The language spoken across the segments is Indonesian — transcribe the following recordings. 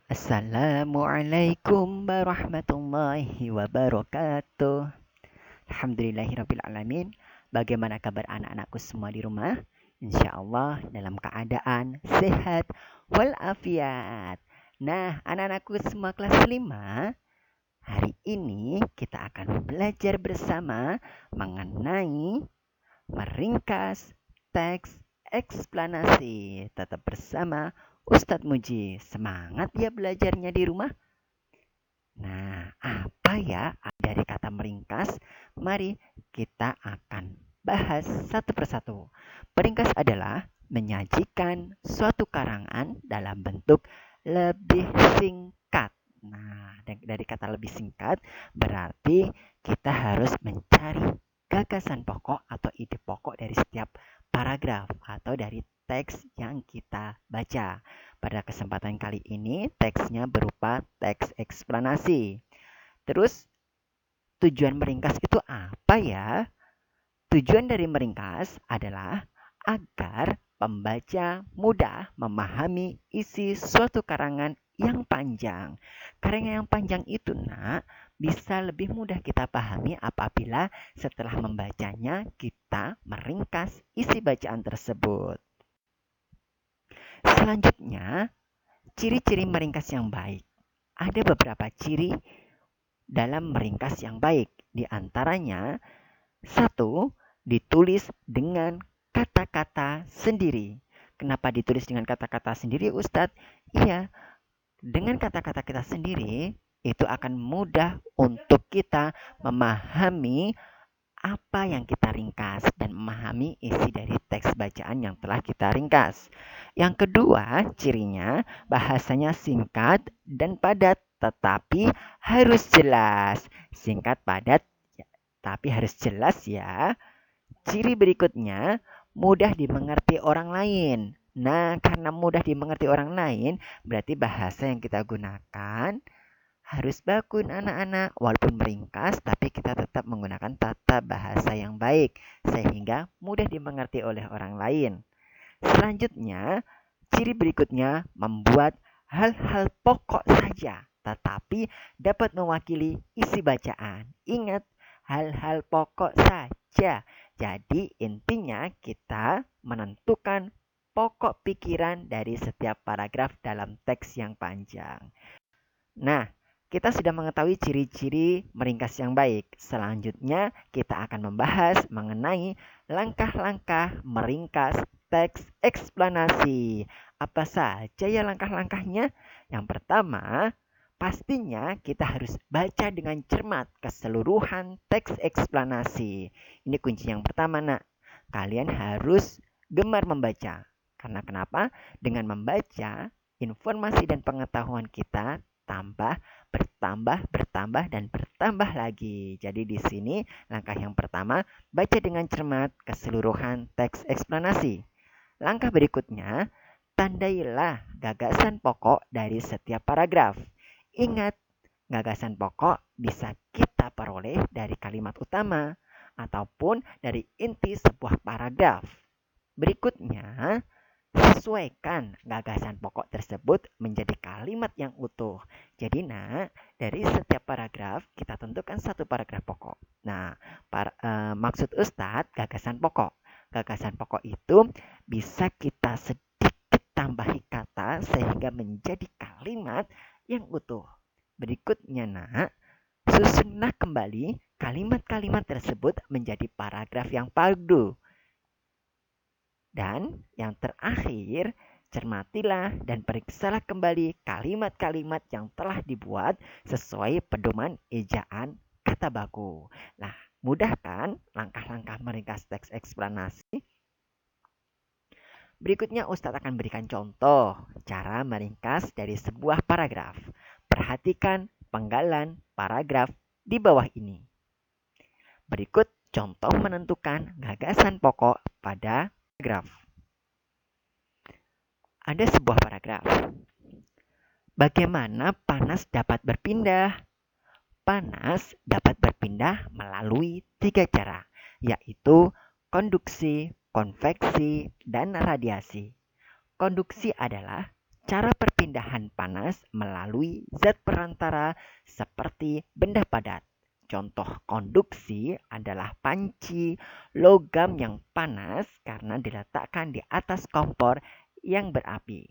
Assalamualaikum warahmatullahi wabarakatuh. Alhamdulillahirrabbilalamin. Bagaimana kabar anak-anakku semua di rumah? Insya Allah dalam keadaan sehat walafiat. Nah, anak-anakku semua kelas 5, hari ini kita akan belajar bersama mengenai meringkas teks eksplanasi. Tetap bersama Ustadz Muji. Semangat ya belajarnya di rumah. Nah, apa ya dari kata meringkas? Mari kita akan bahas satu persatu. Meringkas adalah menyajikan suatu karangan dalam bentuk lebih singkat. Nah, dari kata lebih singkat berarti kita harus mencari gagasan pokok atau ide pokok dari setiap paragraf atau dari teks yang kita baca. Pada kesempatan kali ini, teksnya berupa teks eksplanasi. Terus, tujuan meringkas itu apa ya? Tujuan dari meringkas adalah agar pembaca mudah memahami isi suatu karangan yang panjang. Karangan yang panjang itu, Nak, bisa lebih mudah kita pahami apabila setelah membacanya kita meringkas isi bacaan tersebut. Selanjutnya, ciri-ciri meringkas yang baik. Ada beberapa ciri dalam meringkas yang baik. Di antaranya, satu, ditulis dengan kata-kata sendiri. Kenapa ditulis dengan kata-kata sendiri, Ustadz? Iya, dengan kata-kata kita sendiri, itu akan mudah untuk kita memahami apa yang kita ringkas dan memahami isi dari teks bacaan yang telah kita ringkas. Yang kedua, cirinya bahasanya singkat dan padat, tetapi harus jelas. Singkat, padat, tapi harus jelas ya. Ciri berikutnya, mudah dimengerti orang lain. Nah, karena mudah dimengerti orang lain, berarti bahasa yang kita gunakan harus baku anak-anak, walaupun meringkas, tapi kita tetap menggunakan tata bahasa yang baik, sehingga mudah dimengerti oleh orang lain. Selanjutnya, ciri berikutnya membuat hal-hal pokok saja, tetapi dapat mewakili isi bacaan. Ingat, hal-hal pokok saja. Jadi intinya kita menentukan pokok pikiran dari setiap paragraf dalam teks yang panjang. Nah, kita sudah mengetahui ciri-ciri meringkas yang baik. Selanjutnya, kita akan membahas mengenai langkah-langkah meringkas teks eksplanasi. Apa saja ya langkah-langkahnya? Yang pertama, pastinya kita harus baca dengan cermat keseluruhan teks eksplanasi. Ini kunci yang pertama, Nak. Kalian harus gemar membaca. Karena kenapa? Dengan membaca, informasi dan pengetahuan kita bertambah, dan bertambah lagi. Jadi di sini langkah yang pertama, baca dengan cermat keseluruhan teks eksplanasi. Langkah berikutnya, tandailah gagasan pokok dari setiap paragraf. Ingat, gagasan pokok bisa kita peroleh dari kalimat utama ataupun dari inti sebuah paragraf. Berikutnya, sesuaikan gagasan pokok tersebut menjadi kalimat yang utuh. Jadi, Nak, dari setiap paragraf kita tentukan satu paragraf pokok. Nah, maksud Ustadz gagasan pokok. Gagasan pokok itu bisa kita sedikit tambahi kata sehingga menjadi kalimat yang utuh. Berikutnya, Nak, susunlah kembali kalimat-kalimat tersebut menjadi paragraf yang padu. Dan yang terakhir, cermatilah dan periksalah kembali kalimat-kalimat yang telah dibuat sesuai pedoman ejaan kata baku. Nah, mudah kan langkah-langkah meringkas teks eksplanasi? Berikutnya Ustadz akan berikan contoh cara meringkas dari sebuah paragraf. Perhatikan penggalan paragraf di bawah ini. Berikut contoh menentukan gagasan pokok pada paragraf. Ada sebuah paragraf. Bagaimana panas dapat berpindah? Panas dapat berpindah melalui 3 cara, yaitu konduksi, konveksi, dan radiasi. Konduksi adalah cara perpindahan panas melalui zat perantara seperti benda padat. Contoh konduksi adalah panci logam yang panas karena diletakkan di atas kompor yang berapi.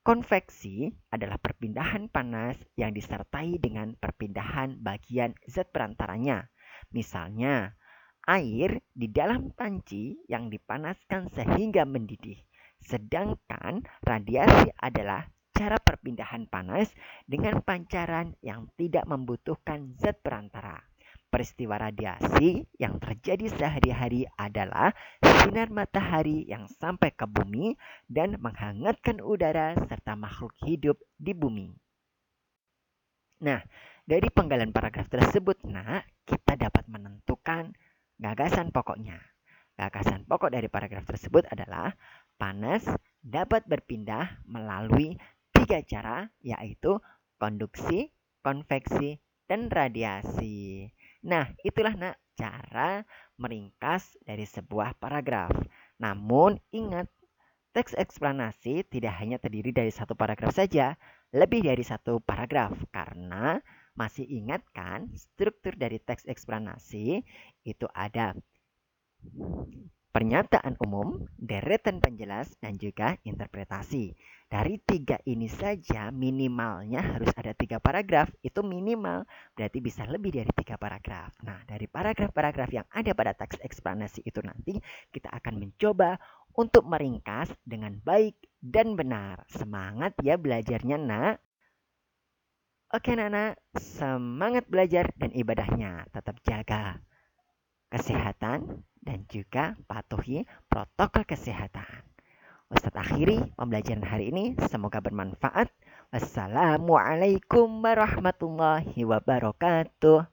Konveksi adalah perpindahan panas yang disertai dengan perpindahan bagian zat perantaranya. Misalnya, air di dalam panci yang dipanaskan sehingga mendidih. Sedangkan radiasi adalah cara perpindahan panas dengan pancaran yang tidak membutuhkan zat perantara. Peristiwa radiasi yang terjadi sehari-hari adalah sinar matahari yang sampai ke bumi dan menghangatkan udara serta makhluk hidup di bumi. Nah, dari penggalan paragraf tersebut, kita dapat menentukan gagasan pokoknya. Gagasan pokok dari paragraf tersebut adalah panas dapat berpindah melalui 3 cara, yaitu konduksi, konveksi, dan radiasi. Nah, itulah cara meringkas dari sebuah paragraf. Namun, ingat, teks eksplanasi tidak hanya terdiri dari satu paragraf saja, lebih dari satu paragraf, karena masih ingat kan struktur dari teks eksplanasi itu ada pernyataan umum, deretan penjelas, dan juga interpretasi. Dari 3 ini saja minimalnya harus ada 3 paragraf, itu minimal, berarti bisa lebih dari 3 paragraf. Nah, dari paragraf-paragraf yang ada pada teks eksplanasi itu nanti kita akan mencoba untuk meringkas dengan baik dan benar. Semangat ya belajarnya, nak. Oke, Nana, semangat belajar dan ibadahnya. Tetap jaga kesehatan dan juga patuhi protokol kesehatan. Ustadz akhiri pembelajaran hari ini, semoga bermanfaat. Wassalamualaikum warahmatullahi wabarakatuh.